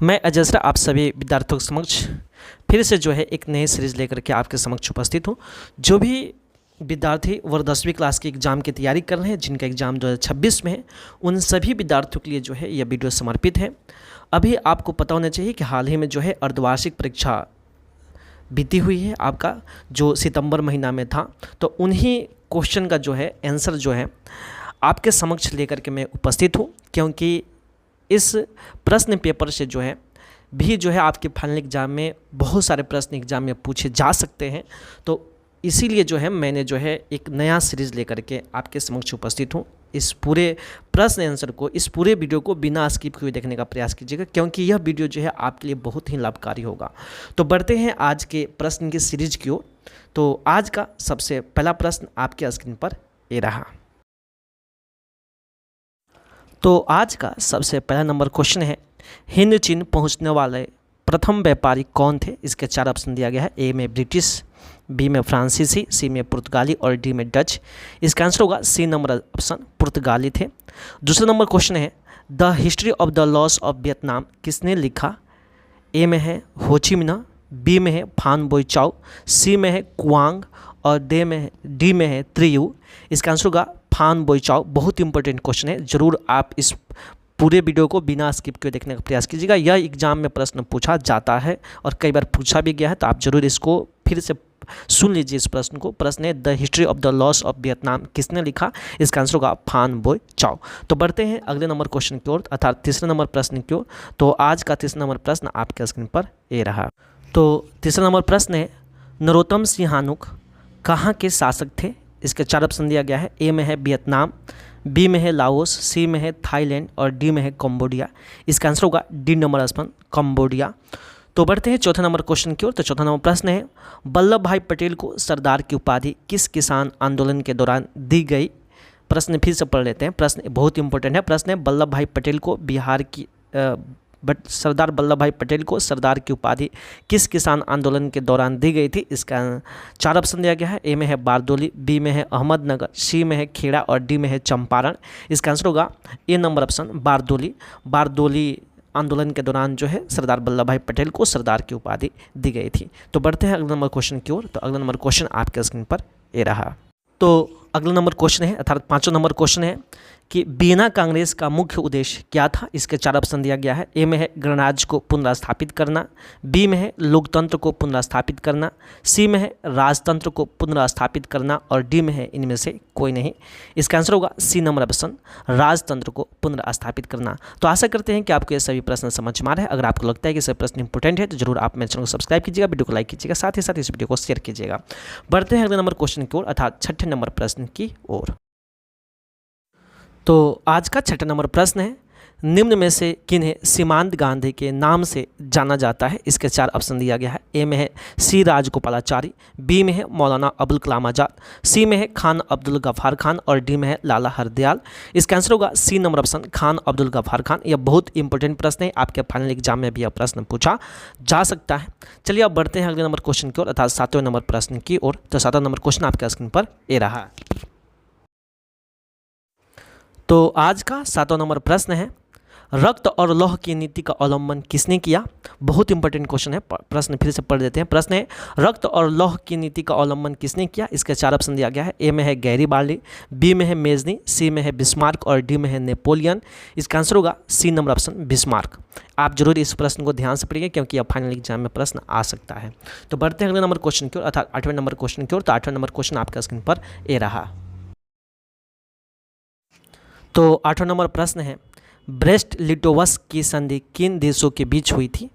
मैं अजय सर आप सभी विद्यार्थियों के समक्ष फिर से जो है एक नई सीरीज़ लेकर के आपके समक्ष उपस्थित हूँ। जो भी विद्यार्थी वर्ग 10वीं क्लास के एग्ज़ाम की तैयारी कर रहे हैं, जिनका एग्ज़ाम 2026 में है, उन सभी विद्यार्थियों के लिए जो है यह वीडियो समर्पित है। अभी आपको पता होना चाहिए कि हाल ही में जो है अर्धवार्षिक परीक्षा बीती हुई है आपका, जो सितंबर महीना में था। तो उन्हीं क्वेश्चन का जो है आंसर जो है आपके समक्ष लेकर के मैं उपस्थित हूँ, क्योंकि इस प्रश्न पेपर से जो है आपके फाइनल एग्ज़ाम में बहुत सारे प्रश्न एग्ज़ाम में पूछे जा सकते हैं। तो इसीलिए जो है मैंने जो है एक नया सीरीज़ लेकर के आपके समक्ष उपस्थित हूँ। इस पूरे प्रश्न आंसर को, इस पूरे वीडियो को बिना स्किप हुए देखने का प्रयास कीजिएगा, क्योंकि यह वीडियो जो है आपके लिए बहुत ही लाभकारी होगा। तो बढ़ते हैं आज के प्रश्न की सीरीज की ओर। तो आज का सबसे पहला प्रश्न आपके स्क्रीन पर ये रहा। तो आज का सबसे पहला नंबर क्वेश्चन है, हिंद चीन पहुंचने वाले प्रथम व्यापारी कौन थे? इसके 4 ऑप्शन दिया गया है। ए में ब्रिटिश, बी में फ्रांसीसी, सी में पुर्तगाली और डी में डच। इसका आंसर होगा सी नंबर ऑप्शन, पुर्तगाली थे। दूसरा नंबर क्वेश्चन है, the history of the loss of Vietnam किसने लिखा? ए में है हो ची मिन्ह, बी में है फान बोई चाओ, सी में है कुआंग और डी में है त्रियू। इसका आंसर होगा फान बोई चाओ। बहुत इंपॉर्टेंट क्वेश्चन है, जरूर आप इस पूरे वीडियो को बिना स्किप किए देखने का प्रयास कीजिएगा। यह एग्जाम में प्रश्न पूछा जाता है और कई बार पूछा भी गया है, तो आप जरूर इसको फिर से सुन लीजिए इस प्रश्न को। प्रश्न है, the history of the loss of Vietnam किसने लिखा? इसका आंसर होगा फान बोई चाओ। तो बढ़ते हैं अगले नंबर क्वेश्चन की ओर, अर्थात तीसरे नंबर प्रश्न की ओर। तो आज का तीसरा नंबर प्रश्न आपके स्क्रीन पर ये रहा। तो तीसरा नंबर प्रश्न है, नरोत्तम सिंहानुक कहाँ के शासक थे? इसके 4 ऑप्शन दिया गया है। ए में है वियतनाम, बी में है लाओस, सी में है थाईलैंड और डी में है कंबोडिया। इसका आंसर होगा डी नंबर ऑप्शन, कंबोडिया। तो बढ़ते हैं चौथे नंबर क्वेश्चन की ओर। तो चौथा नंबर प्रश्न है, वल्लभ भाई पटेल को सरदार की उपाधि किस किसान आंदोलन के दौरान दी गई? प्रश्न फिर से पढ़ लेते हैं, प्रश्न बहुत इंपॉर्टेंट है। प्रश्न है, वल्लभ भाई पटेल को सरदार वल्लभ भाई पटेल को सरदार की उपाधि किस किसान आंदोलन के दौरान दी गई थी? इसका 4 ऑप्शन दिया गया है। ए में है बारदोली, बी में है अहमदनगर, सी में है खेड़ा और डी में है चंपारण। इसका आंसर होगा ए नंबर ऑप्शन, बारदोली। बारदोली आंदोलन के दौरान जो है सरदार वल्लभ भाई पटेल को सरदार की उपाधि दी गई थी। तो बढ़ते हैं अगले नंबर क्वेश्चन की ओर। तो अगला नंबर क्वेश्चन आपके स्क्रीन पर ये रहा। तो अगला नंबर क्वेश्चन है, अर्थात 5वां नंबर क्वेश्चन है कि वियना कांग्रेस का मुख्य उद्देश्य क्या था? इसके 4 ऑप्शन दिया गया है। ए में है गणराज्य को पुनर्स्थापित करना, बी में है लोकतंत्र को पुनर्स्थापित करना, सी में है राजतंत्र को पुनर्स्थापित करना और डी में है इनमें से कोई नहीं। इसका आंसर होगा सी नंबर ऑप्शन, राजतंत्र को पुनर्स्थापित करना। तो आशा करते हैं कि आपको ये सभी प्रश्न समझ में आ रहे हैं। अगर आपको लगता है कि सभी प्रश्न इंपॉर्टेंट है तो जरूर आप मेरे चैनल को सब्सक्राइब कीजिएगा, वीडियो को लाइक कीजिएगा, साथ ही साथ इस वीडियो को शेयर कीजिएगा। बढ़ते हैं अगले नंबर क्वेश्चन की ओर, अर्थात 6ठे नंबर प्रश्न की ओर। तो आज का 6ठा नंबर प्रश्न है, निम्न में से किन्हें सीमांत गांधी के नाम से जाना जाता है? इसके 4 ऑप्शन दिया गया है। ए में है सी राजगोपालाचारी, बी में है मौलाना अबुल कलाम आज़ाद, सी में है खान अब्दुल गफ्फार खान और डी में है लाला हरदयाल। इसका आंसर होगा C number option, Khan Abdul Ghaffar Khan. यह बहुत इंपॉर्टेंट प्रश्न है, आपके फाइनल एग्जाम में भी यह प्रश्न पूछा जा सकता है। चलिए अब बढ़ते हैं अगले नंबर क्वेश्चन की ओर, अर्थात 7वें नंबर प्रश्न की ओर। तो 7वां नंबर क्वेश्चन आपके स्क्रीन पर ये रहा। तो आज का 7वां नंबर प्रश्न है, रक्त और लौह की नीति का अवलंबन किसने किया? बहुत इंपॉर्टेंट क्वेश्चन है, प्रश्न फिर से पढ़ देते हैं। प्रश्न है, रक्त और लौह की नीति का अवलंबन किसने किया? इसके 4 ऑप्शन दिया गया है। ए में है गैरीबाल्डी, बी में है मेजनी, सी में है बिस्मार्क और डी में है नेपोलियन। इसका आंसर होगा सी नंबर ऑप्शन, बिस्मार्क। आप जरूर इस प्रश्न को ध्यान से पढ़िए, क्योंकि यह फाइनल एग्जाम में प्रश्न आ सकता है। तो बढ़ते हैं अगले नंबर क्वेश्चन की ओर, अर्थात 8वें नंबर क्वेश्चन की ओर। तो 8वां नंबर क्वेश्चन आपका स्क्रीन पर ये रहा। तो 8वां नंबर प्रश्न है, ब्रेस्ट लिटोवस्क की संधि किन देशों के बीच हुई थी?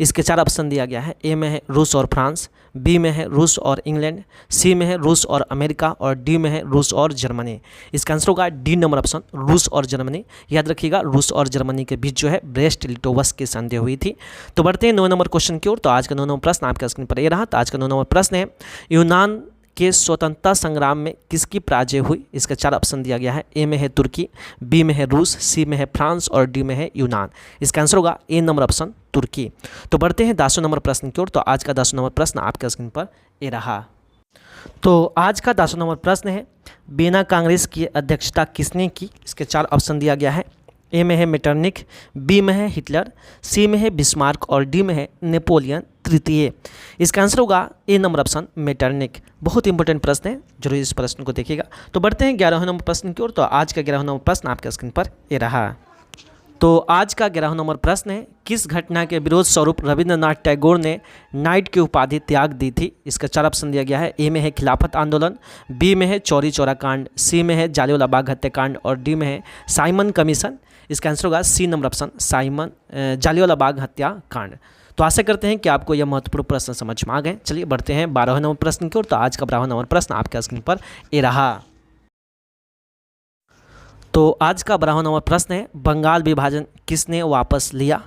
इसके 4 ऑप्शन दिया गया है। ए में है रूस और फ्रांस, बी में है रूस और इंग्लैंड, सी में है रूस और अमेरिका और डी में है रूस और जर्मनी। इसका आंसर होगा डी नंबर ऑप्शन, रूस और जर्मनी। याद रखिएगा, रूस और जर्मनी के बीच जो है ब्रेस्ट लिटोवस्क की संधि हुई थी। तो बढ़ते हैं 9वें नंबर क्वेश्चन की ओर। तो आज का 9वां प्रश्न आपके स्क्रीन पर ये रहा। तो आज का 9वां नंबर प्रश्न है, यूनान के स्वतंत्रता संग्राम में किसकी पराजय हुई? इसका 4 ऑप्शन दिया गया है। ए में है तुर्की, बी में है रूस, सी में है फ्रांस और डी में है यूनान। इसका आंसर होगा ए नंबर ऑप्शन, तुर्की। तो बढ़ते हैं 10वें नंबर प्रश्न की ओर। तो आज का 10वां नंबर प्रश्न आपके स्क्रीन पर ये रहा। तो आज का 10वां नंबर प्रश्न है, वियना कांग्रेस की अध्यक्षता किसने की? इसके 4 ऑप्शन दिया गया है। ए में है मेटरनिख, बी में है हिटलर, सी में है बिस्मार्क और डी में है नेपोलियन तृतीय। इसका आंसर होगा ए नंबर ऑप्शन मेटरनिख। बहुत इंपॉर्टेंट प्रश्न है, जरूर इस प्रश्न को देखिएगा। तो बढ़ते हैं 11वें नंबर प्रश्न की ओर। तो आज का 11वां नंबर प्रश्न आपके स्क्रीन पर ये रहा। तो आज का 11वां नंबर प्रश्न है, किस घटना के विरोध स्वरूप रविंद्रनाथ टैगोर ने नाइट की उपाधि त्याग दी थी? इसका 4 ऑप्शन दिया गया है। ए में है खिलाफत आंदोलन, बी में है चौरी चौरा कांड, सी में है जालियांवाला बाग हत्याकांड और डी में है साइमन कमीशन। इसका आंसर होगा C number option Jallianwala Bagh हत्याकांड। तो आशा करते हैं कि आपको यह महत्वपूर्ण प्रश्न समझ में आ गए। चलिए बढ़ते हैं 12वें नंबर प्रश्न की ओर। तो आज का 12वां नंबर प्रश्न आपके स्क्रीन पर ये रहा। तो आज का 12वां नंबर प्रश्न है, बंगाल विभाजन किसने वापस लिया?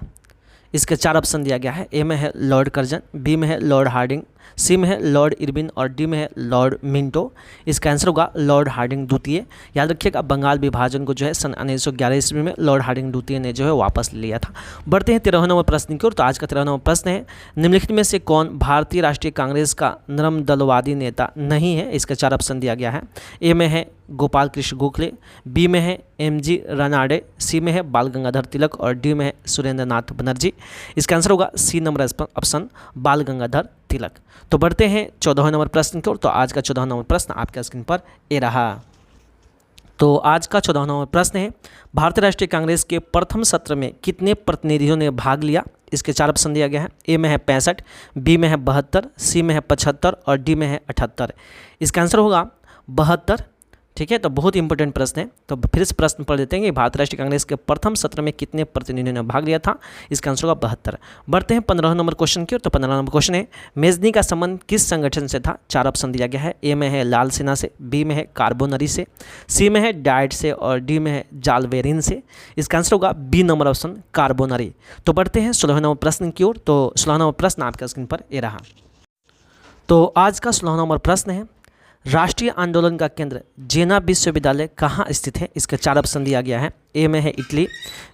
इसके 4 ऑप्शन दिया गया है। ए में है लॉर्ड कर्जन, बी में है लॉर्ड हार्डिंग, सी में है लॉर्ड इरविन और डी में है लॉर्ड मिंटो। इसका आंसर होगा लॉर्ड हार्डिंग द्वितीय। याद रखिएगा, बंगाल विभाजन को जो है सन 1911 ईस्वी में लॉर्ड हार्डिंग द्वितीय ने जो है वापस लिया था। बढ़ते हैं 13वें नंबर प्रश्न की ओर। तो आज का 13वां नंबर प्रश्न है, निम्नलिखित में से कौन भारतीय राष्ट्रीय कांग्रेस का नरम दलवादी नेता नहीं है? इसका 4 ऑप्शन दिया गया है। ए में है गोपाल कृष्ण गोखले, बी में है MG रनाडे, सी में है बाल गंगाधर तिलक और डी में है सुरेंद्र नाथ बनर्जी। इसका आंसर होगा सी नंबर ऑप्शन बाल गंगाधर तिलक। तो बढ़ते हैं 14वें नंबर प्रश्न की ओर। तो आज का 14वां नंबर प्रश्न आपके स्क्रीन पर ये रहा। तो आज का 14वां नंबर प्रश्न है, भारतीय राष्ट्रीय कांग्रेस के प्रथम सत्र में कितने प्रतिनिधियों ने भाग लिया? इसके 4 ऑप्शन दिया गया है। ए में है 65, बी में है 72, सी में है 75 और डी में है 78। इसका आंसर होगा 72। ठीक है, तो बहुत इंपॉर्टेंट प्रश्न है। तो फिर इस प्रश्न पढ़ देते हैं कि भारतीय राष्ट्रीय कांग्रेस के प्रथम सत्र में कितने प्रतिनिधियों ने भाग लिया था? इसका आंसर होगा 72। बढ़ते हैं 15वें नंबर क्वेश्चन की ओर। तो 15वां नंबर क्वेश्चन है, मेजनी का संबंध किस संगठन से था? 4 ऑप्शन दिया गया है। ए में है लाल सेना से, बी में है कार्बोनरी से, सी में है डाइट से और डी में है जालवेरिन से। इसका आंसर होगा बी नंबर ऑप्शन कार्बोनरी। तो बढ़ते हैं 16वें नंबर प्रश्न की ओर। तो 16वां नंबर प्रश्न आपके स्क्रीन पर ये रहा। तो आज का 16वां नंबर प्रश्न है, राष्ट्रीय आंदोलन का केंद्र जेना विश्वविद्यालय कहाँ स्थित है? इसके 4 ऑप्शन दिया गया है। ए में है इटली,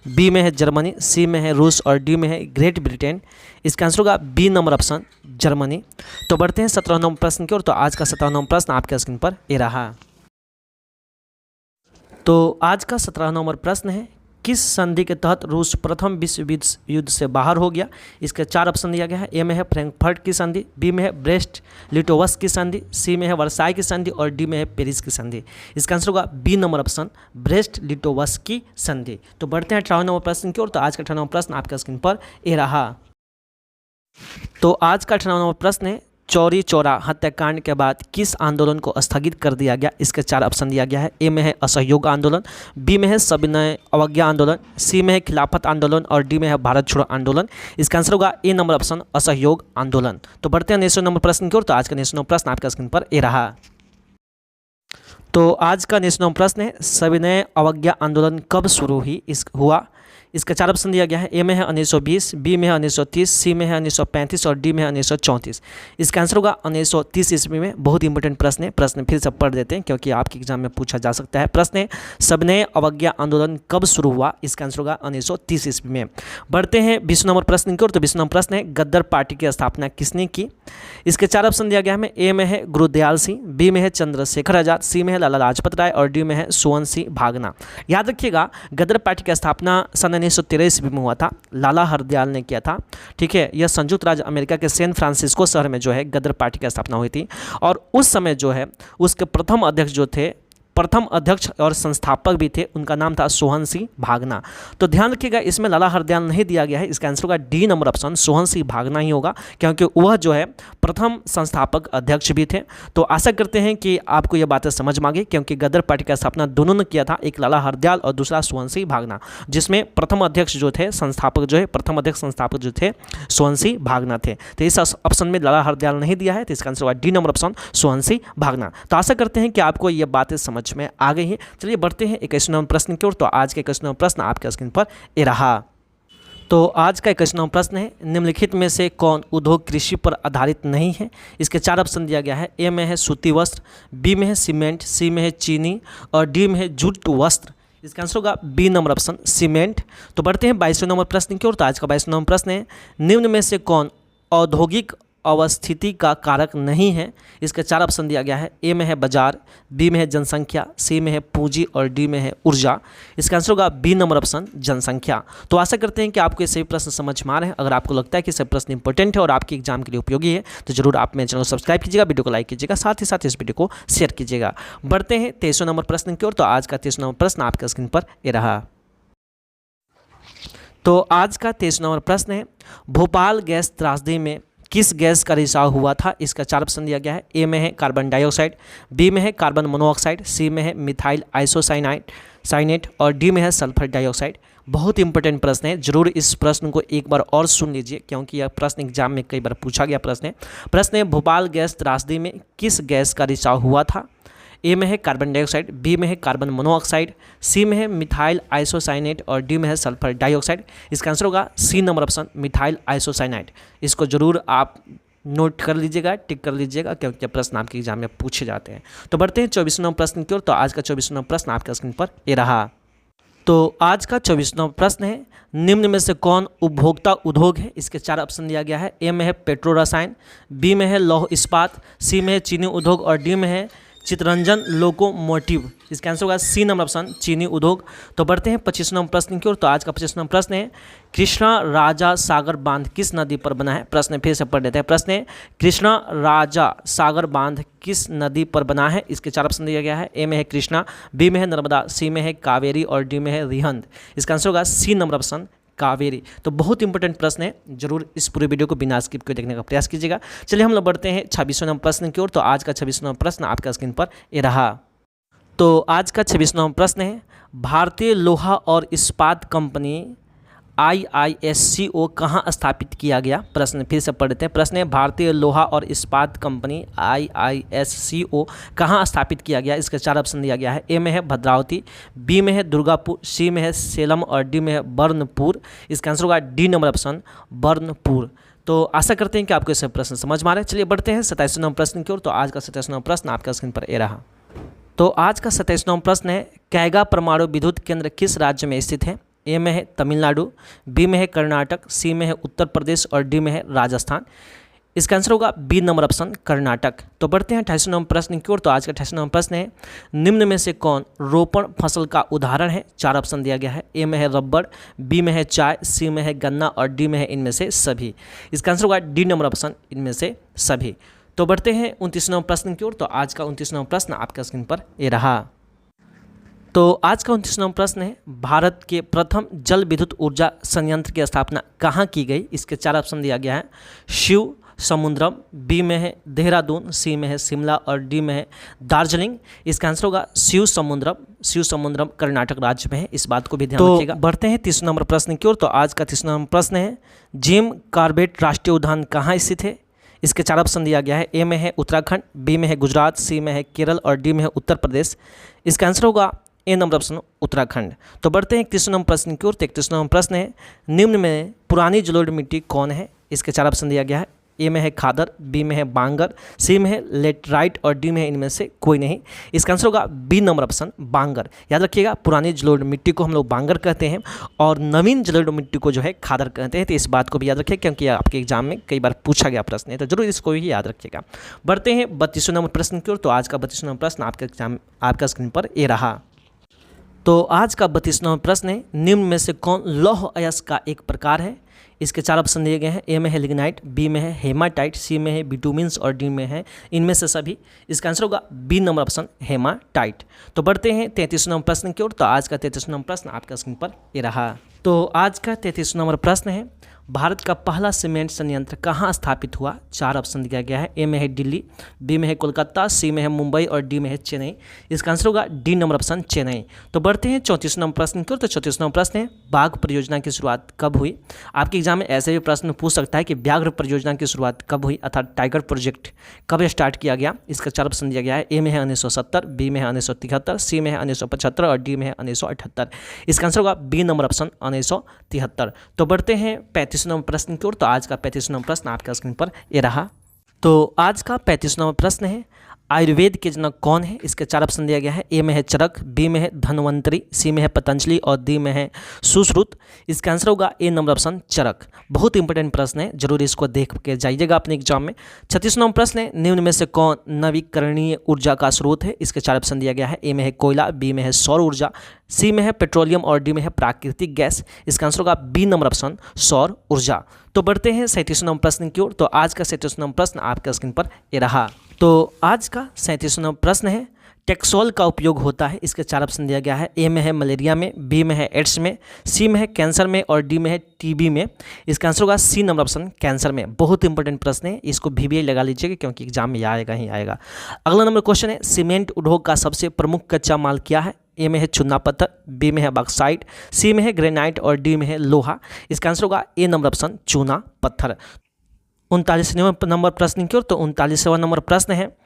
बी में है जर्मनी, सी में है रूस और डी में है ग्रेट ब्रिटेन। इसका आंसर होगा बी नंबर ऑप्शन जर्मनी। तो बढ़ते हैं 17वें नंबर प्रश्न की ओर। तो आज का 17वां नंबर प्रश्न आपके स्क्रीन पर ये रहा। तो आज का 17वां नंबर प्रश्न है, किस संधि के तहत रूस प्रथम विश्व युद्ध से बाहर हो गया? इसके 4 ऑप्शन दिया गया है। ए में है फ्रैंकफर्ट की संधि, बी में है ब्रेस्ट लिटोवस्क की संधि, सी में है वर्साई की संधि और डी में है पेरिस की संधि। इसका आंसर होगा बी नंबर ऑप्शन ब्रेस्ट लिटोवस्क की संधि। तो बढ़ते हैं 18वें नंबर प्रश्न की ओर। तो आज का 18वां प्रश्न आपके स्क्रीन पर ये रहा। तो आज का 18वां नंबर प्रश्न है, चौरी चौरा हत्याकांड के बाद किस आंदोलन को स्थगित कर दिया गया? इसके 4 ऑप्शन दिया गया है। ए में है असहयोग आंदोलन, बी में है सविनय अवज्ञा आंदोलन, सी में है खिलाफत आंदोलन और डी में है भारत छोड़ो आंदोलन। इसका आंसर होगा ए नंबर ऑप्शन असहयोग आंदोलन। तो बढ़ते हैं 19वें नंबर प्रश्न की ओर। तो आज का 19वां प्रश्न आपके स्क्रीन पर ये रहा। तो आज का 19वां प्रश्न है, सविनय अवज्ञा आंदोलन कब शुरू हुआ? इसका 4 ऑप्शन दिया गया है। ए में है 1920, बी में है 1930, सी में है 1935 और डी में है 1934। इसका आंसर होगा 1930 ईस्वी में। बहुत इंपॉर्टेंट प्रश्न है, प्रश्न फिर से पढ़ देते हैं क्योंकि आपके एग्जाम में पूछा जा सकता है। प्रश्न है, सविनय अवज्ञा आंदोलन कब शुरू हुआ? इसका आंसर होगा 1930 ईस्वी में। बढ़ते हैं 20वें नंबर प्रश्न की ओर। तो 20वां नंबर प्रश्न है, गद्दार पार्टी की स्थापना किसने की? इसके 4 ऑप्शन दिया गया है। ए में है गुरुदयाल सिंह, बी में है चंद्रशेखर आजाद, सी में है लाला लाजपत राय और डी में है सोवन सिंह भागना। याद रखिएगा, गद्दार पार्टी की स्थापना सन 1913 ईस्वी में हुआ था, लाला हरदयाल ने किया था। ठीक है, यह संयुक्त राज्य अमेरिका के सैन फ्रांसिस्को शहर में जो है गद्दार पार्टी की स्थापना हुई थी और उस समय जो है उसके प्रथम अध्यक्ष और संस्थापक भी थे, उनका नाम था सोहन सिंह भागना। तो ध्यान रखिएगा, इसमें लाला हरदयाल नहीं दिया गया है। इसका आंसर होगा D number option Sohan Singh भागना ही होगा क्योंकि वह जो है प्रथम संस्थापक अध्यक्ष भी थे। तो आशा करते हैं कि आपको यह बातें समझ में आ गई क्योंकि गद्दार पार्टी का स्थापना दोनों ने किया था, एक लाला हरदयाल और दूसरा सोहन सिंह भागना, जिसमें प्रथम अध्यक्ष जो थे प्रथम अध्यक्ष संस्थापक जो थे सोहन सिंह भागना थे। तो इस ऑप्शन में लाला हरदयाल नहीं दिया है, तो इसका आंसर होगा D number option Sohan Singh भागना। तो आशा करते हैं कि आपको ये बातें समझ में आ गई हैं। चलिए बढ़ते हैं 21वें नंबर प्रश्न की ओर। तो आज का 21वां प्रश्न आपके स्क्रीन पर ये रहा। तो आज का 21वां प्रश्न है, निम्नलिखित में से कौन उद्योग कृषि पर आधारित नहीं है? इसके 4 ऑप्शन दिया गया है। ए में है सूती वस्त्र, बी में है सीमेंट, सी में है चीनी और डी में है जूट वस्त्र। इसका आंसर होगा बी नंबर ऑप्शन सीमेंट। तो बढ़ते हैं 22वें नंबर प्रश्न की ओर। तो आज का 22वां नंबर प्रश्न है, निम्न में से कौन औद्योगिक अवस्थिति का कारक नहीं है। इसके 4 ऑप्शन दिया गया है। ए में है बाजार, बी में है जनसंख्या, सी में है पूंजी और डी में है ऊर्जा। इसका आंसर होगा बी नंबर ऑप्शन जनसंख्या। तो आशा करते हैं कि आपको ये सभी प्रश्न समझ में आ रहे हैं। अगर आपको लगता है कि सभी प्रश्न इंपॉर्टेंट है और आपके एग्जाम के लिए उपयोगी है तो जरूर आप मेरे चैनल को सब्सक्राइब कीजिएगा, वीडियो को लाइक कीजिएगा, साथ ही साथ इस वीडियो को शेयर कीजिएगा। बढ़ते हैं 23वें नंबर प्रश्न की ओर। तो आज का 23वां नंबर प्रश्न आपके स्क्रीन पर ये रहा। तो आज का 23वां नंबर प्रश्न है, भोपाल गैस त्रासदी में किस गैस का रिसाव हुआ था? इसका 4 ऑप्शन दिया गया है। ए में है कार्बन डाइऑक्साइड, बी में है कार्बन मोनोऑक्साइड, सी में है मिथाइल आइसोसाइनेट और डी में है सल्फर डाइऑक्साइड। बहुत इंपॉर्टेंट प्रश्न है, जरूर इस प्रश्न को एक बार और सुन लीजिए क्योंकि यह प्रश्न एग्जाम में कई बार पूछा गया प्रश्न है। प्रश्न है, भोपाल गैस त्रासदी में किस गैस का रिसाव हुआ था? ए में है कार्बन डाइऑक्साइड, बी में है कार्बन मोनोऑक्साइड, सी में है मिथाइल आइसोसाइनेट और डी में है सल्फर डाइऑक्साइड। इसका आंसर होगा C number option methyl isocyanate. इसको जरूर आप नोट कर लीजिएगा, टिक कर लीजिएगा क्योंकि प्रश्न आपके एग्जाम में पूछे जाते हैं। तो बढ़ते हैं 24वां प्रश्न की ओर। तो आज का 24वां प्रश्न आपके स्क्रीन पर ये रहा। तो आज का 24वां प्रश्न है, निम्न में से कौन उपभोक्ता उद्योग है? इसके 4 ऑप्शन दिया गया है। ए में है पेट्रो रसायन, बी में है लौह इस्पात, सी में है चीनी उद्योग और डी में है चितरंजन लोकोमोटिव। इसका आंसर होगा सी नंबर ऑप्शन चीनी उद्योग। तो बढ़ते हैं 25वां प्रश्न की ओर। तो आज का 25वां प्रश्न है, कृष्णा राजा सागर बांध किस नदी पर बना है? प्रश्न फिर से पढ़ लेते हैं। प्रश्न है, कृष्णा राजा सागर बांध किस नदी पर बना है? इसके 4 ऑप्शन दिया गया है। ए में है कृष्णा, बी में है नर्मदा, सी में है कावेरी और डी में है रिहंद। इसका आंसर होगा सी नंबर ऑप्शन कावेरी। तो बहुत इंपॉर्टेंट प्रश्न है, जरूर इस पूरे वीडियो को बिना स्किप के देखने का प्रयास कीजिएगा। चलिए हम लोग बढ़ते हैं 26वें नंबर प्रश्न की ओर। तो आज का 26वां प्रश्न आपका स्क्रीन पर ये रहा। तो आज का 26वां प्रश्न है, भारतीय लोहा और इस्पात कंपनी IISCO कहाँ स्थापित किया गया? प्रश्न फिर से पढ़ लेते हैं। प्रश्न है, भारतीय लोहा और इस्पात कंपनी IISCO कहाँ स्थापित किया गया? इसके 4 ऑप्शन दिया गया है। ए में है भद्रावती, बी में है दुर्गापुर, सी में है सेलम और डी में है बर्नपुर। इसका आंसर होगा डी नंबर ऑप्शन बर्नपुर। तो आशा करते हैं कि आपको ये प्रश्न समझ में आ रहे हैं। चलिए बढ़ते हैं 27वें नंबर प्रश्न की ओर। तो आज का 27वां प्रश्न आपका स्क्रीन पर ये रहा। तो आज का 27वां प्रश्न है, कैगा परमाणु विद्युत केंद्र किस राज्य में स्थित है? ए में है तमिलनाडु, बी में है कर्नाटक, सी में है उत्तर प्रदेश और डी में है राजस्थान। इसका आंसर होगा बी नंबर ऑप्शन कर्नाटक। तो बढ़ते हैं 28वें नंबर प्रश्न की ओर। तो आज का 28वां नंबर प्रश्न है, निम्न में से कौन रोपण फसल का उदाहरण है? 4 ऑप्शन दिया गया है। ए में है रबड़, बी में है चाय, सी में है गन्ना और डी में है इनमें से सभी। इसका आंसर होगा डी नंबर ऑप्शन इनमें से सभी। तो बढ़ते हैं 29वें प्रश्न की ओर। तो आज का 29वां प्रश्न आपके स्क्रीन पर ये रहा। तो आज का 29वां प्रश्न है, भारत के प्रथम जल विद्युत ऊर्जा संयंत्र की स्थापना कहाँ की गई? इसके 4 ऑप्शन दिया गया है। शिव समुद्रम, बी में है देहरादून, सी में है शिमला और डी में है दार्जिलिंग। इसका आंसर होगा शिव समुद्रम कर्नाटक राज्य में है। इस बात को भी ध्यान रखिएगा। बढ़ते हैं 30वें नंबर प्रश्न की ओर। तो आज का 30वां नंबर प्रश्न है, जिम कॉर्बेट राष्ट्रीय उद्यान कहाँ स्थित है? इसके 4 ऑप्शन दिया गया है। ए में है उत्तराखंड, बी में है गुजरात, सी में है केरल और डी में है उत्तर प्रदेश। इसका आंसर होगा ए नंबर ऑप्शन उत्तराखंड। तो बढ़ते हैं 31वें नंबर प्रश्न की ओर। 31वां नंबर प्रश्न है, निम्न में पुरानी जलोढ़ मिट्टी कौन है? इसके 4 ऑप्शन दिया गया है। ए में है खादर, बी में है बांगर, सी में है लेटराइट और डी में है इनमें से कोई नहीं। इसका आंसर होगा बी नंबर ऑप्शन बांगर। याद रखिएगा, पुरानी जलोढ़ मिट्टी को हम लोग बांगर कहते हैं और नवीन जलोढ़ मिट्टी को जो है खादर कहते हैं। तो इस बात को भी याद रखिए क्योंकि आपके एग्जाम में कई बार पूछा गया प्रश्न है, तो जरूर इसको भी याद रखिएगा। बढ़ते हैं 32वें नंबर प्रश्न की ओर। तो आज का 32वां नंबर प्रश्न आपका स्क्रीन पर ये रहा। तो आज का 32वां प्रश्न है, निम्न में से कौन लौह अयस्क का एक प्रकार है? इसके 4 ऑप्शन दिए गए हैं। ए में है लिग्नाइट, बी में है हेमाटाइट, सी में है बिटुमिन्स और डी में है इनमें से सभी। इसका आंसर होगा बी नंबर ऑप्शन हेमाटाइट। तो बढ़ते हैं 33वें नंबर प्रश्न की ओर। तो आज का 33वां नंबर प्रश्न आपका स्क्रीन पर ये रहा। तो आज का 33वां नंबर प्रश्न है, भारत का पहला सीमेंट संयंत्र कहाँ स्थापित हुआ? 4 ऑप्शन दिया गया है। ए में है दिल्ली, बी में है कोलकाता, सी में है मुंबई और डी में है चेन्नई। इसका आंसर होगा डी नंबर ऑप्शन चेन्नई। तो बढ़ते हैं 34वें नंबर प्रश्न की ओर। तो 34वां नंबर प्रश्न है, बाघ परियोजना की शुरुआत कब हुई? आपके एग्जाम में ऐसे भी प्रश्न पूछ सकता है कि व्याघ्र परियोजना की शुरुआत कब हुई, अर्थात टाइगर प्रोजेक्ट कब स्टार्ट किया गया? इसका 4 ऑप्शन दिया गया है। ए में है 1970, बी में है 1973, सी में है 1975 और डी में है 1978। इसका आंसर होगा बी नंबर ऑप्शन 1973। तो बढ़ते हैं 35वें नंबर प्रश्न की ओर। तो आज का 35वां प्रश्न आपका स्क्रीन पर ये रहा। तो आज का 35वां प्रश्न है, आयुर्वेद के जनक कौन है? इसके 4 ऑप्शन दिया गया है। ए में है चरक, बी में है धन्वंतरी, सी में है पतंजलि और डी में है सुश्रुत। इसका आंसर होगा ए नंबर ऑप्शन चरक। बहुत इंपॉर्टेंट प्रश्न है, जरूर इसको देख के जाइएगा अपने एग्जाम में। 36 नंबर प्रश्न है, निम्न में से कौन नवीकरणीय ऊर्जा का स्रोत है? इसके 4 ऑप्शन दिया गया है। ए में है कोयला, बी में है सौर ऊर्जा, सी में है पेट्रोलियम और डी में है प्राकृतिक गैस। इसका आंसर होगा बी नंबर ऑप्शन सौर ऊर्जा। तो बढ़ते हैं 37 नंबर प्रश्न की ओर। तो आज का 37 नंबर प्रश्न आपके स्क्रीन पर ये रहा। तो आज का 37 नंबर प्रश्न है, टेक्सोल का उपयोग होता है? इसके 4 ऑप्शन दिया गया है। ए में है मलेरिया में, बी में है एड्स में, सी में है कैंसर में और डी में है टीबी में। इसका आंसर होगा सी नंबर ऑप्शन कैंसर में। बहुत इंपॉर्टेंट प्रश्न है, इसको भी लगा लीजिएगा क्योंकि एग्जाम में आएगा ही आएगा। अगला नंबर क्वेश्चन है, सीमेंट उद्योग का सबसे प्रमुख कच्चा माल क्या है? ए में है चूना पत्थर, बी में है बॉक्साइट, सी में है ग्रेनाइट और डी में है लोहा। इसका आंसर होगा ए नंबर ऑप्शन चूना पत्थर। 39वें नंबर प्रश्न की ओर। तो 39वां नंबर प्रश्न है,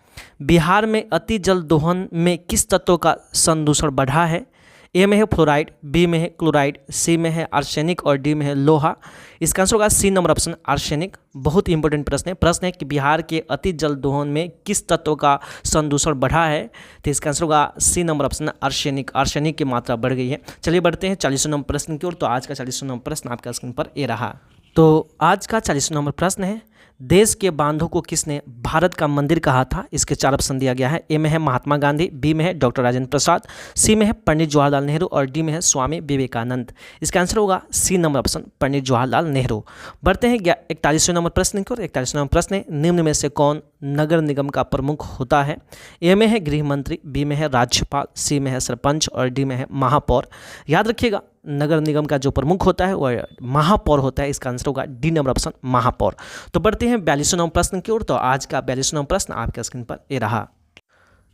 बिहार में अति जल दोहन में किस तत्व का संदूषण बढ़ा है? ए में है फ्लोराइड, बी में है क्लोराइड, सी में है आर्सेनिक और डी में है लोहा। इसका आंसर होगा सी नंबर ऑप्शन आर्सेनिक। बहुत इंपॉर्टेंट प्रश्न है कि बिहार के अति जल दोहन में किस तत्व का संदूषण बढ़ा है? तो इसका आंसर होगा C number option arsenic. Arsenic की मात्रा बढ़ गई है। चलिए बढ़ते हैं 40वें नंबर प्रश्न की ओर। तो आज का 40वां नंबर प्रश्न आपका स्क्रीन पर ये रहा। तो आज का 40वां नंबर प्रश्न है, देश के बांधों को किसने भारत का मंदिर कहा था? इसके 4 ऑप्शन दिया गया है। ए में है महात्मा गांधी, बी में है डॉक्टर राजेंद्र प्रसाद, सी में है पंडित जवाहरलाल नेहरू और डी में है स्वामी विवेकानंद। इसका आंसर होगा C number option Pandit Jawaharlal Nehru. बढ़ते हैं 41वें नंबर प्रश्न की ओर। 41वां नंबर प्रश्न है, निम्न में से कौन नगर निगम का प्रमुख होता है? ए में है गृह मंत्री, बी में है राज्यपाल, सी में है सरपंच और डी में है महापौर। याद रखिएगा, नगर निगम का जो प्रमुख होता है वह महापौर होता है। इसका आंसर होगा डी नंबर ऑप्शन महापौर। तो बढ़ते हैं 42वें नंबर प्रश्न की ओर। तो आज का 42वां नंबर प्रश्न आपके स्क्रीन पर ये रहा।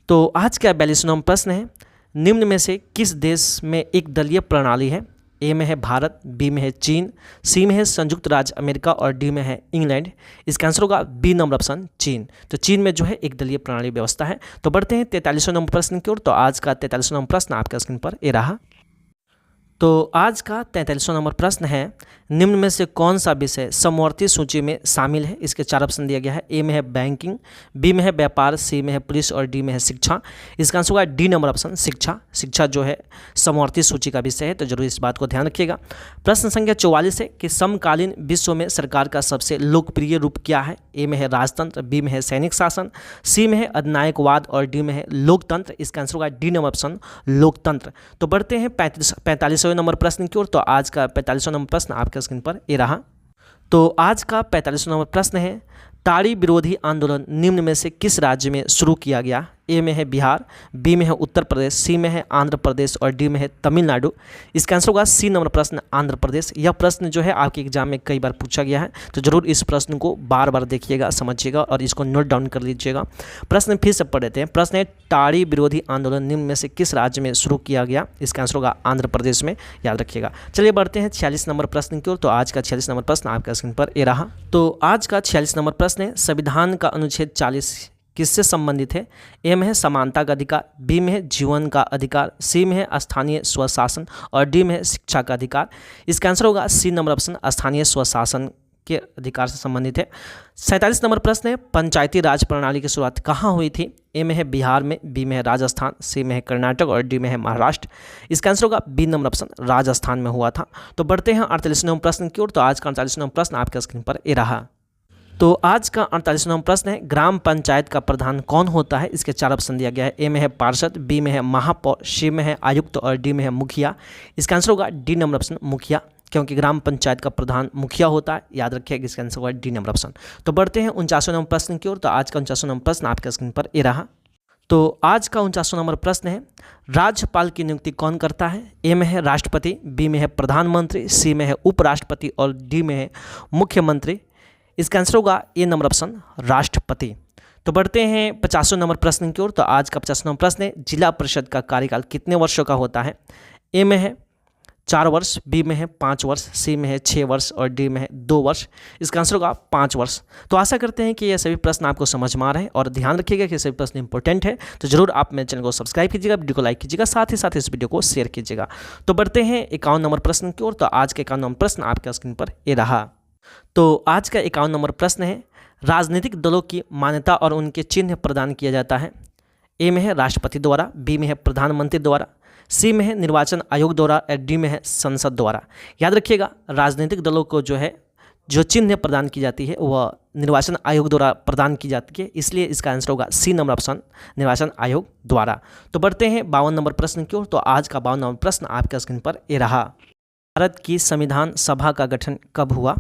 तो आज का 42वां नंबर प्रश्न है, निम्न में से किस देश में एक दलीय प्रणाली है? ए में है भारत, बी में है चीन, सी में है संयुक्त राज्य अमेरिका और डी में है इंग्लैंड। इसका आंसर होगा बी नंबर ऑप्शन चीन। तो चीन में जो है एक दलीय प्रणाली व्यवस्था है। तो बढ़ते हैं 43वें नंबर प्रश्न की ओर। तो आज का 43वां नंबर प्रश्न आपके स्क्रीन पर ये रहा। तो आज का 43वां नंबर प्रश्न है, निम्न में से कौन सा विषय समवर्ती सूची में शामिल है? इसके 4 ऑप्शन दिया गया है। ए में है बैंकिंग, बी में है व्यापार, सी में है पुलिस और डी में है शिक्षा। इसका आंसर होगा डी नंबर ऑप्शन शिक्षा। शिक्षा जो है समवर्ती सूची का विषय है, तो जरूर इस बात को ध्यान रखिएगा। प्रश्न संख्या 44 है कि समकालीन विश्व में सरकार का सबसे लोकप्रिय रूप क्या है? ए में है राजतंत्र, बी में है सैनिक शासन, सी में है अधिनायकवाद और डी में है लोकतंत्र। इसका आंसर होगा डी नंबर ऑप्शन लोकतंत्र। तो बढ़ते हैं 45वें नंबर प्रश्न की ओर। तो आज का 45वां नंबर प्रश्न आपके स्क्रीन पर ये रहा। तो आज का 45वां नंबर प्रश्न है, ताड़ी विरोधी आंदोलन निम्न में से किस राज्य में शुरू किया गया? ए में है बिहार, बी में है उत्तर प्रदेश, सी में है आंध्र प्रदेश और डी में है तमिलनाडु। इसका आंसर होगा सी नंबर प्रश्न आंध्र प्रदेश। यह प्रश्न जो है आपके एग्जाम में कई बार पूछा गया है, तो जरूर इस प्रश्न को बार बार देखिएगा, समझिएगा और इसको नोट डाउन कर लीजिएगा। प्रश्न फिर से पढ़ लेते हैं। प्रश्न है, ताड़ी विरोधी आंदोलन निम्न में से किस राज्य में शुरू किया गया? इसका आंसर होगा आंध्र प्रदेश में। याद रखिएगा। चलिए बढ़ते हैं 46 नंबर प्रश्न की ओर। तो आज का 46 नंबर प्रश्न आपका स्क्रीन पर ये रहा। तो आज का 46 नंबर प्रश्न है, संविधान का अनुच्छेद 40 किससे संबंधित है? ए में है समानता का अधिकार, बी में है जीवन का अधिकार, सी में है स्थानीय स्वशासन और डी में है शिक्षा का अधिकार। इसका आंसर होगा सी नंबर ऑप्शन स्थानीय स्वशासन के अधिकार से संबंधित है। 47 नंबर प्रश्न है, पंचायती राज प्रणाली की शुरुआत कहाँ हुई थी? ए में है बिहार में, बी में है राजस्थान, सी में है कर्नाटक और डी में है महाराष्ट्र। इसका आंसर होगा बी नंबर ऑप्शन राजस्थान में हुआ था। तो बढ़ते हैं 48 नंबर प्रश्न की ओर। तो आज का 48 नंबर प्रश्न आपके स्क्रीन पर ये रहा। तो आज का 48 नंबर प्रश्न है, ग्राम पंचायत का प्रधान कौन होता है? इसके 4 ऑप्शन दिया गया है। ए में है पार्षद, बी में है महापौर, सी में है आयुक्त और डी में है मुखिया। इसका आंसर होगा डी नंबर ऑप्शन मुखिया, क्योंकि ग्राम पंचायत का प्रधान मुखिया होता है। याद रखिएगा, इसका आंसर होगा डी नंबर ऑप्शन। तो बढ़ते हैं 49वें नंबर प्रश्न की ओर। तो आज का 49वां नंबर प्रश्न आपके स्क्रीन पर ये रहा। तो आज का 49वां नंबर प्रश्न है, राज्यपाल की नियुक्ति कौन करता है? ए में है राष्ट्रपति, बी में है प्रधानमंत्री, सी में है उपराष्ट्रपति और डी में है मुख्यमंत्री। इसका आंसर होगा ए नंबर ऑप्शन राष्ट्रपति। तो बढ़ते हैं 50वें नंबर प्रश्न की ओर। तो आज का 50वां नंबर प्रश्न है, जिला परिषद का कार्यकाल कितने वर्षों का होता है? ए में है 4 वर्ष, बी में है 5 वर्ष, सी में है 6 वर्ष और डी में है 2 वर्ष। इसका आंसर होगा 5 वर्ष। तो आशा करते हैं कि ये सभी प्रश्न आपको समझ में आ रहे हैं और ध्यान रखिएगा कि ये सभी प्रश्न इंपॉर्टेंट है। तो जरूर आप मेरे चैनल को सब्सक्राइब कीजिएगा, वीडियो को लाइक कीजिएगा, साथ ही इस वीडियो को शेयर कीजिएगा। तो बढ़ते हैं 51 नंबर प्रश्न की ओर। तो आज के 51 नंबर प्रश्न आपके स्क्रीन पर ये रहा। तो आज का 51 नंबर प्रश्न है, राजनीतिक दलों की मान्यता और उनके चिन्ह प्रदान किया जाता है। ए में है राष्ट्रपति द्वारा, बी में है प्रधानमंत्री द्वारा, सी में है निर्वाचन आयोग द्वारा और डी में है संसद द्वारा। याद रखिएगा, राजनीतिक दलों को जो चिन्ह प्रदान की जाती है वह निर्वाचन आयोग द्वारा प्रदान की जाती है, इसलिए इसका आंसर होगा सी नंबर ऑप्शन, निर्वाचन आयोग द्वारा। तो बढ़ते हैं 52 नंबर प्रश्न की ओर। तो आज का 52 नंबर प्रश्न आपके स्क्रीन पर ये रहा। भारत की संविधान सभा का गठन कब हुआ?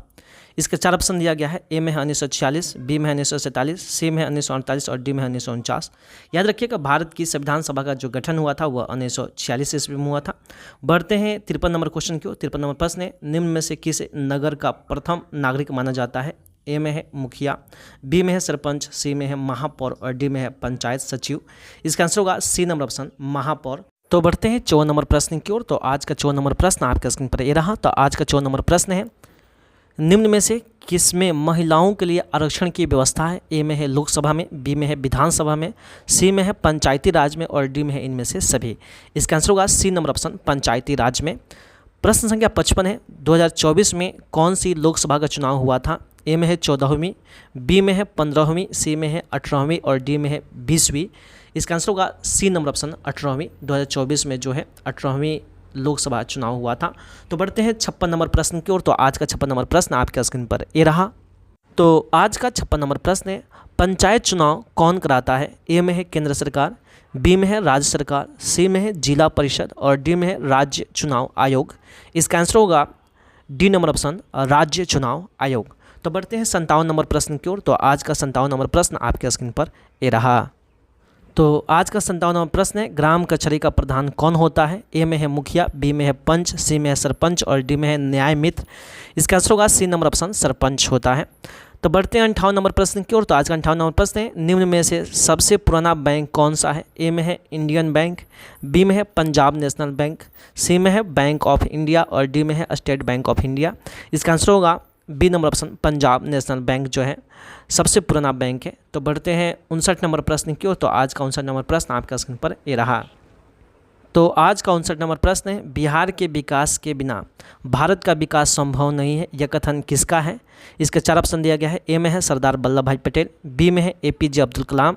इसके 4 ऑप्शन दिया गया है। ए में है 1946, बी में है 1947, सी में है 1948 और डी में है 1949। याद रखिएगा, भारत की संविधान सभा का जो गठन हुआ था वह 1946 ईस्वी में हुआ था। बढ़ते हैं 53 नंबर क्वेश्चन की ओर। 53 नंबर प्रश्न है, निम्न में से किस नगर का प्रथम नागरिक माना जाता है? ए में है मुखिया, बी में है सरपंच, सी में है महापौर और डी में है पंचायत सचिव। इसका आंसर होगा सी नंबर ऑप्शन, महापौर। तो बढ़ते हैं 54 नंबर प्रश्न की ओर। तो आज का 54 नंबर प्रश्न आपके स्क्रीन पर ये रहा। तो आज का 54 नंबर प्रश्न है, निम्न में से किसमें महिलाओं के लिए आरक्षण की व्यवस्था है? ए में है लोकसभा में, बी में है विधानसभा में, सी में है पंचायती राज में और डी में है इनमें से सभी। इसका आंसर होगा सी नंबर ऑप्शन, पंचायती राज में। प्रश्न संख्या 55 है, 2024 में कौन सी लोकसभा का चुनाव हुआ था? ए में है 14वीं, बी में है 15वीं, सी में है 18वीं और डी में है 20वीं। इसका आंसर होगा सी नंबर ऑप्शन, 18वीं। 2024 में 18वीं लोकसभा चुनाव हुआ था। तो बढ़ते हैं 56 नंबर प्रश्न की ओर। तो आज का 56 नंबर प्रश्न आपके स्क्रीन पर ये रहा। तो आज का 56 नंबर प्रश्न है, पंचायत चुनाव कौन कराता है? ए में है केंद्र सरकार, बी में है राज्य सरकार, सी में है जिला परिषद और डी में है राज्य चुनाव आयोग। इसका आंसर होगा डी नंबर ऑप्शन, राज्य चुनाव आयोग। तो बढ़ते हैं 57 नंबर प्रश्न की ओर। तो आज का 57 नंबर प्रश्न आपके स्क्रीन पर ये रहा। तो आज का 57 नंबर प्रश्न है, ग्राम कचहरी का प्रधान कौन होता है? ए में है मुखिया, बी में है पंच, सी में है सरपंच और डी में है न्याय मित्र। इसका आंसर होगा सी नंबर ऑप्शन, सरपंच होता है। तो बढ़ते हैं 58 नंबर प्रश्न की ओर। तो आज का 58 नंबर प्रश्न है, निम्न में से सबसे पुराना बैंक कौन सा है? ए में है इंडियन बैंक, बी में है पंजाब नेशनल बैंक, सी में है बैंक ऑफ इंडिया और डी में है स्टेट बैंक ऑफ इंडिया। इसका आंसर होगा B number option, Punjab national bank सबसे पुराना बैंक है। तो बढ़ते हैं 59 नंबर प्रश्न की ओर। तो आज का 59 नंबर प्रश्न आपका स्क्रीन पर ये रहा। तो आज का 59 नंबर प्रश्न है, बिहार के विकास के बिना भारत का विकास संभव नहीं है, यह कथन किसका है? इसके 4 ऑप्शन दिया गया है। ए में है सरदार वल्लभ भाई पटेल, बी में है APJ अब्दुल कलाम,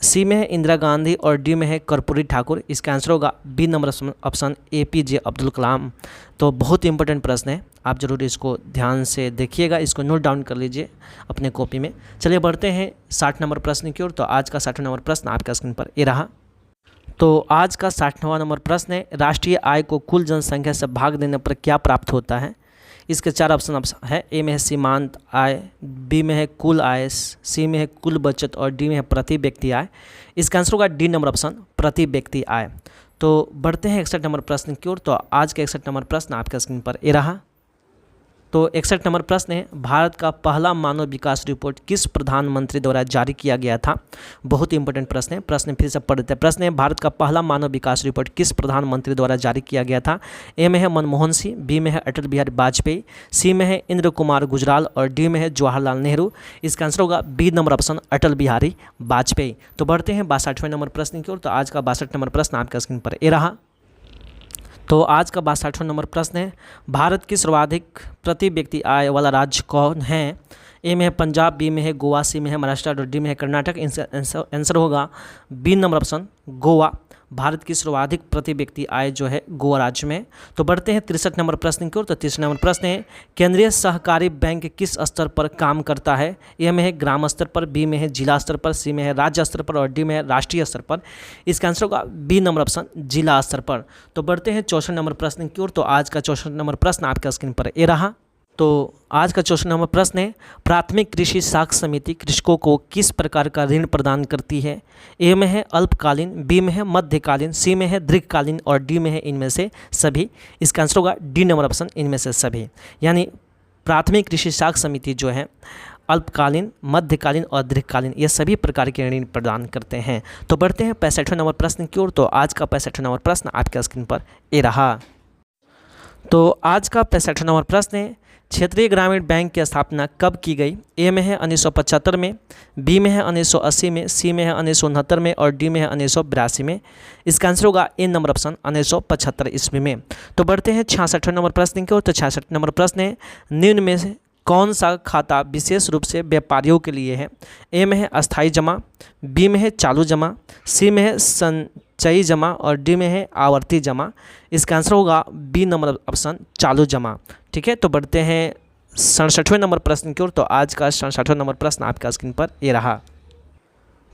सी में है इंदिरा गांधी और डी में है कर्पूरी ठाकुर। इसका आंसर होगा B number option, APJ Abdul Kalam. तो बहुत इंपॉर्टेंट प्रश्न है, आप जरूर इसको ध्यान से देखिएगा, इसको नोट डाउन कर लीजिए अपने कॉपी में। चलिए बढ़ते हैं 60 नंबर प्रश्न की ओर। तो आज का 60 नंबर प्रश्न आपका स्क्रीन पर ये रहा। तो आज का 60वां नंबर प्रश्न है, राष्ट्रीय आय को कुल जनसंख्या से भाग देने पर क्या प्राप्त होता है? इसके 4 ऑप्शन है। ए में है सीमांत आय, बी में है कुल आय, सी में है कुल बचत और डी में है प्रति व्यक्ति आय। इसका आंसर होगा डी नंबर ऑप्शन, प्रति व्यक्ति आय। तो बढ़ते हैं 61 नंबर प्रश्न की ओर। तो आज का 61 नंबर प्रश्न आपके स्क्रीन पर ये रहा। तो 61 नंबर प्रश्न है, भारत का पहला मानव विकास रिपोर्ट किस प्रधानमंत्री द्वारा जारी किया गया था? बहुत इंपॉर्टेंट प्रश्न है, प्रश्न फिर से पढ़ देते हैं। प्रश्न है, भारत का पहला मानव विकास रिपोर्ट किस प्रधानमंत्री द्वारा जारी किया गया था? ए में है मनमोहन सिंह, बी में है अटल बिहारी वाजपेयी, सी में है इंद्र कुमार गुजराल और डी में है जवाहरलाल नेहरू। इसका आंसर होगा B number option, Atal Bihari Vajpayee. तो बढ़ते हैं 62वें नंबर प्रश्न की ओर। तो आज का 62 नंबर प्रश्न आपका स्क्रीन पर ये रहा। तो आज का 62वां नंबर प्रश्न है, भारत की सर्वाधिक प्रति व्यक्ति आय वाला राज्य कौन है? ए में है पंजाब, बी में है गोवा, सी में है महाराष्ट्र और डी में है कर्नाटक। आंसर होगा B number option, Goa. Bharat की सर्वाधिक प्रति व्यक्ति आय गोवा राज्य में। तो बढ़ते हैं 63 नंबर प्रश्न की ओर। तो 63 नंबर प्रश्न है, केंद्रीय सहकारी बैंक किस स्तर पर काम करता है? ए में है ग्राम स्तर पर, बी में है जिला स्तर पर, सी में है राज्य स्तर पर और डी में है राष्ट्रीय स्तर पर। इसका आंसर होगा बी नंबर ऑप्शन, जिला स्तर पर। तो बढ़ते हैं 64 नंबर प्रश्न की ओर। तो आज का 64 नंबर प्रश्न आपका स्क्रीन पर ये रहा। तो आज का 64 नंबर प्रश्न है, प्राथमिक कृषि साख समिति कृषकों को किस प्रकार का ऋण प्रदान करती है? ए में है अल्पकालीन, बी में है मध्यकालीन, सी में है दीर्घकालीन और डी में है इनमें से सभी। इसका आंसर होगा डी नंबर ऑप्शन, इनमें से सभी। यानी प्राथमिक कृषि साख समिति अल्पकालीन, मध्यकालीन और दीर्घकालीन ये सभी प्रकार के ऋण प्रदान करते हैं। तो बढ़ते हैं 65वें नंबर प्रश्न की ओर। तो आज का 65वां नंबर प्रश्न आपके स्क्रीन पर ये रहा। तो आज का 65वां नंबर प्रश्न है, क्षेत्रीय ग्रामीण बैंक की स्थापना कब की गई? ए में है 1975 में, बी में है 1980 में, सी में है 1969 में और डी में है 1982 में। इसका आंसर होगा ए नंबर ऑप्शन, 1975 ईस्वी में। तो बढ़ते हैं 66वें नंबर प्रश्न की ओर। तो 66 नंबर प्रश्न है, निम्न में से कौन सा खाता विशेष रूप से व्यापारियों के लिए है? ए में है अस्थाई जमा, बी में है चालू जमा, सी में है संचयी जमा और डी में है आवर्ती जमा। इसका आंसर होगा बी नंबर ऑप्शन चालू जमा। ठीक है, तो बढ़ते हैं 67वें नंबर प्रश्न की ओर। तो आज का 67वां नंबर प्रश्न आपका स्क्रीन पर ये रहा।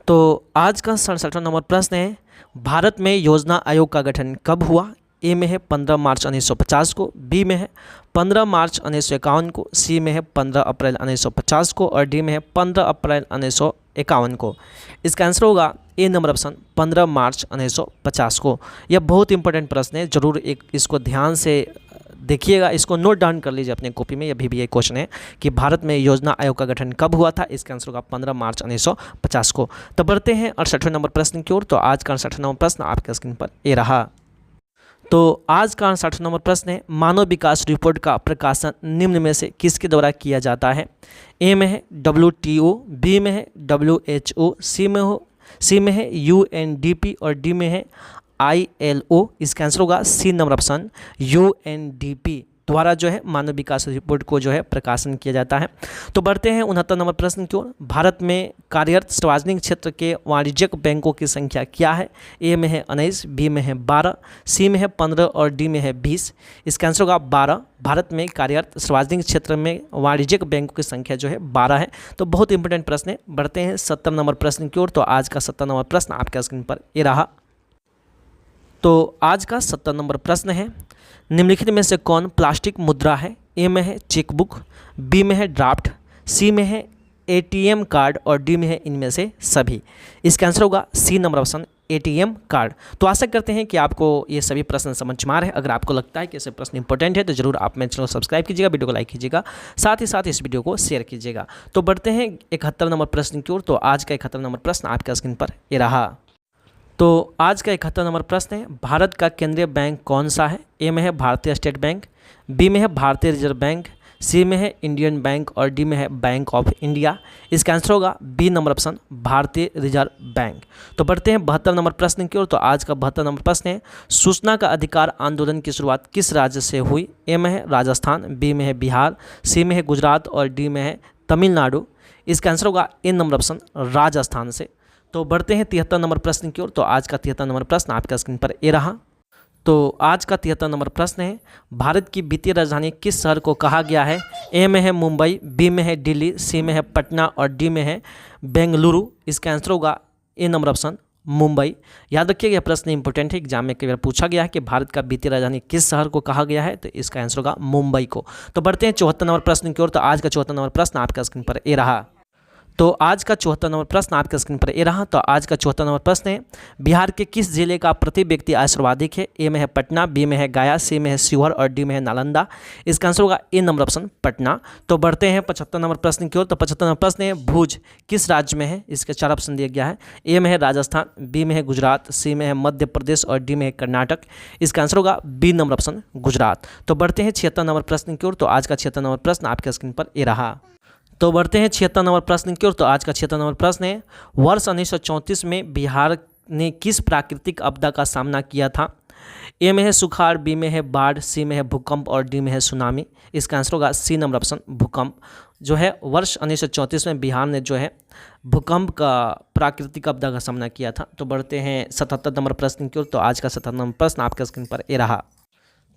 तो आज का 67वां नंबर प्रश्न है, भारत में योजना आयोग का गठन कब हुआ? ए में है 15 मार्च 1950 को, बी में है 15 मार्च 1951 को, सी में है 15 अप्रैल 1950 को और डी में है 15 अप्रैल 1951 को। इसका आंसर होगा ए नंबर ऑप्शन 15 मार्च 1950 को। यह बहुत इंपॉर्टेंट प्रश्न है, जरूर इसको ध्यान से देखिएगा, इसको नोट डाउन कर लीजिए अपने कॉपी में। यह भी एक क्वेश्चन है कि भारत में योजना आयोग का गठन कब हुआ था? इसका आंसर होगा 15 मार्च 1950 को। तो बढ़ते हैं 68वें नंबर प्रश्न की ओर। तो आज का 68वां नंबर प्रश्न आपके स्क्रीन पर ये रहा। तो आज का 68वां नंबर प्रश्न है, मानव विकास रिपोर्ट का प्रकाशन निम्न में से किसके द्वारा किया जाता है? ए में है WTO, बी में है WHO, सी में है UNDP और डी में है ILO। इसका आंसर होगा सी नंबर ऑप्शन UNDP द्वारा जो है मानव विकास रिपोर्ट को जो है प्रकाशन किया जाता है। तो बढ़ते हैं 69 नंबर प्रश्न की ओर। भारत में कार्यरत सार्वजनिक क्षेत्र के वाणिज्यिक बैंकों की संख्या क्या है? ए में है 19, बी में है 12, सी में है 15 और डी में है 20। इसका आंसर होगा 12। भारत में कार्यरत सार्वजनिक क्षेत्र में वाणिज्यिक बैंकों की संख्या जो है 12 है। तो बहुत इंपॉर्टेंट प्रश्न है। बढ़ते हैं 70 नंबर प्रश्न की ओर। तो आज का 70 नंबर प्रश्न आपके स्क्रीन पर ये रहा। तो आज का 70 नंबर प्रश्न है, निम्नलिखित में से कौन प्लास्टिक मुद्रा है? ए में है चेकबुक, बी में है ड्राफ्ट, सी में है ATM कार्ड और डी में है इनमें से सभी। इसका आंसर होगा C number option ATM card. तो आशा करते हैं कि आपको ये सभी प्रश्न समझ में आ रहे हैं। अगर आपको लगता है कि ऐसे प्रश्न इंपॉर्टेंट है तो जरूर आप मेरे चैनल को सब्सक्राइब कीजिएगा, वीडियो को लाइक कीजिएगा, साथ ही साथ इस वीडियो को शेयर कीजिएगा। तो बढ़ते हैं 71 नंबर प्रश्न की ओर। तो आज का 71 नंबर प्रश्न आपके स्क्रीन पर ये रहा। तो आज का 71 नंबर प्रश्न है, भारत का केंद्रीय बैंक कौन सा है? ए में है भारतीय स्टेट बैंक, बी में है भारतीय रिजर्व बैंक, सी में है इंडियन बैंक और डी में है बैंक ऑफ इंडिया। इसका आंसर होगा बी नंबर ऑप्शन भारतीय रिजर्व बैंक। तो बढ़ते हैं 72 नंबर प्रश्न की ओर। तो आज का 72 नंबर प्रश्न है, सूचना का अधिकार आंदोलन की शुरुआत किस राज्य से हुई? ए में है राजस्थान, बी में है बिहार, सी में है गुजरात और डी में है तमिलनाडु। इसका आंसर होगा ए नंबर ऑप्शन राजस्थान से। तो बढ़ते हैं 73 नंबर प्रश्न की ओर। तो आज का 73 नंबर प्रश्न आपका स्क्रीन पर ये रहा। तो आज का 73 नंबर प्रश्न है, भारत की वित्तीय राजधानी किस शहर को कहा गया है? ए में है मुंबई, बी में है दिल्ली, सी में है पटना और डी में है बेंगलुरु। इसका आंसर होगा ए नंबर ऑप्शन मुंबई। याद रखिएगा यह प्रश्न इंपॉर्टेंट है, एग्जाम में कई बार पूछा गया है कि भारत का वित्तीय राजधानी किस शहर को कहा गया है, तो इसका आंसर होगा मुंबई को। तो बढ़ते हैं 74 नंबर प्रश्न की ओर। तो आज का 74 नंबर प्रश्न आपका स्क्रीन पर ये रहा। तो आज का 74 नंबर प्रश्न आपके स्क्रीन पर ये रहा। तो आज का 74 नंबर प्रश्न है, बिहार के किस जिले का प्रति व्यक्ति आय सर्वाधिक है? ए में है पटना, बी में है गया, सी में है शिवहर और डी में है नालंदा। इसका आंसर होगा ए नंबर ऑप्शन पटना। तो बढ़ते हैं 75 नंबर प्रश्न की ओर। तो 75 नंबर प्रश्न है, भुज किस राज्य में है? इसके 4 ऑप्शन दिया गया है। ए में है राजस्थान, बी में है गुजरात, सी में है मध्य प्रदेश और डी में है कर्नाटक। इसका आंसर होगा बी नंबर ऑप्शन गुजरात। तो बढ़ते हैं 76 नंबर प्रश्न की ओर। तो आज का 76 नंबर प्रश्न आपके स्क्रीन पर ये रहा। तो बढ़ते हैं 76 नंबर प्रश्न की ओर। तो आज का 76 नंबर प्रश्न है, वर्ष 1934 में बिहार ने किस प्राकृतिक आपदा का सामना किया था? ए में है सुखाड़, बी में है बाढ़, सी में है भूकंप और डी में है सुनामी। इसका आंसर होगा सी नंबर ऑप्शन भूकंप। जो है वर्ष 1934 में बिहार ने जो है भूकंप का प्राकृतिक आपदा का सामना किया था। तो बढ़ते हैं 77 नंबर प्रश्न की ओर। तो आज का 77 नंबर प्रश्न आपके स्क्रीन पर ये रहा।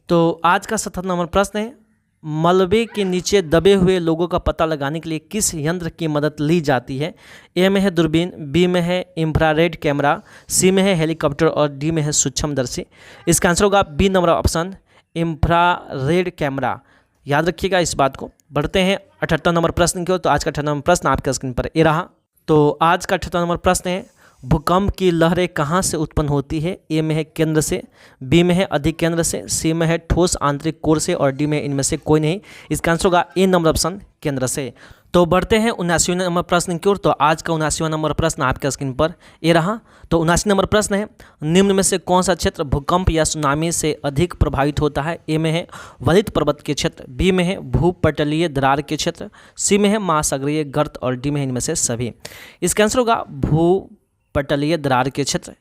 तो आज का 77 नंबर प्रश्न है, मलबे के नीचे दबे हुए लोगों का पता लगाने के लिए किस यंत्र की मदद ली जाती है? ए में है दूरबीन, बी में है इंफ्रारेड कैमरा, सी में है हेलीकॉप्टर और डी में है सूक्ष्मदर्शी। इसका आंसर होगा B number option infrared camera. याद रखिएगा इस बात को। बढ़ते हैं 78 नंबर प्रश्न की ओर। तो आज का 78 नंबर प्रश्न आपके स्क्रीन पर ये रहा। तो आज का 78 नंबर प्रश्न है, भूकंप की लहरें कहाँ से उत्पन्न होती है? ए में है केंद्र से, बी में है अधिकेंद्र से, सी में है ठोस आंतरिक कोर से और डी में इनमें से कोई नहीं। इसका आंसर होगा ए नंबर ऑप्शन केंद्र से। तो बढ़ते हैं 79वें नंबर प्रश्न की ओर। तो आज का 79वां नंबर प्रश्न आपके स्क्रीन पर ये रहा। तो 79 नंबर प्रश्न है, निम्न में से कौन सा क्षेत्र भूकंप या सुनामी से अधिक प्रभावित होता है? ए में है वलित पर्वत के क्षेत्र, बी में है भूपटलीय दरार के क्षेत्र, सी में है महासागरीय गर्त और डी में इनमें से सभी। इसका आंसर होगा भूपटलीय दरार के क्षेत्र।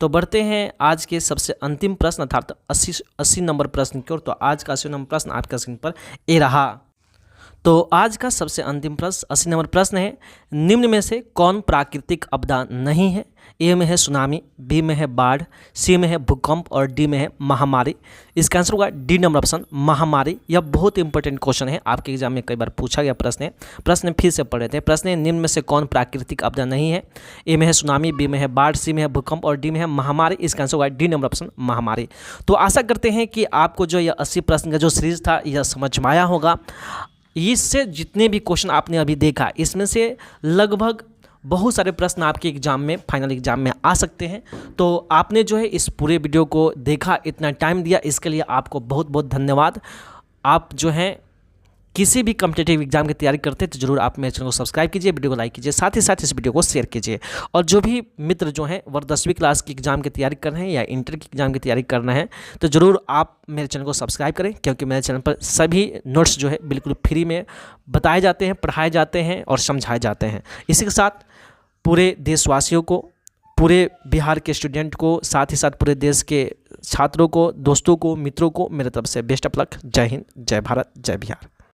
तो बढ़ते हैं आज के सबसे अंतिम प्रश्न अर्थात 80 नंबर प्रश्न की ओर। तो आज का 80 नंबर प्रश्न आपके स्क्रीन पर ये रहा। तो आज का सबसे अंतिम प्रश्न 80 नंबर प्रश्न है, निम्न में से कौन प्राकृतिक आपदा नहीं है? ए में है सुनामी, बी में है बाढ़, सी में है भूकंप और डी में है महामारी। इसका आंसर होगा डी नंबर ऑप्शन, महामारी। यह बहुत इंपॉर्टेंट क्वेश्चन है, आपके एग्जाम में कई बार पूछा गया प्रश्न है। प्रश्न फिर से पढ़ रहे थे। प्रश्न है, निम्न में से कौन प्राकृतिक आपदा नहीं है? ए में है सुनामी, बी में है बाढ़, सी में है भूकंप और डी में है महामारी। इसका आंसर होगा डी नंबर ऑप्शन, महामारी। तो आशा करते हैं कि आपको जो यह 80 प्रश्न का जो सीरीज था यह समझ में आया होगा। इससे जितने भी क्वेश्चन आपने अभी देखा, इसमें से लगभग बहुत सारे प्रश्न आपके एग्जाम में, फाइनल एग्जाम में आ सकते हैं। तो आपने जो है इस पूरे वीडियो को देखा, इतना टाइम दिया, इसके लिए आपको बहुत बहुत धन्यवाद। आप जो हैं किसी भी कॉम्पिटिटिव एग्जाम की तैयारी करते हैं तो जरूर आप मेरे चैनल को सब्सक्राइब कीजिए, वीडियो को लाइक कीजिए, साथ ही साथ इस वीडियो को शेयर कीजिए। और जो भी मित्र जो हैं वर्ग 10वीं क्लास की एग्जाम की तैयारी कर रहे हैं या इंटर की एग्जाम की तैयारी कर रहे हैं तो ज़रूर आप मेरे चैनल को सब्सक्राइब करें, क्योंकि मेरे चैनल पर सभी नोट्स जो है बिल्कुल फ्री में बताए जाते हैं, पढ़ाए जाते हैं और समझाए जाते हैं। इसी के साथ पूरे देशवासियों को, पूरे बिहार के स्टूडेंट को, साथ ही साथ पूरे देश के छात्रों को, दोस्तों को, मित्रों को मेरे तरफ से बेस्ट ऑफ लक। जय हिंद, जय भारत, जय बिहार।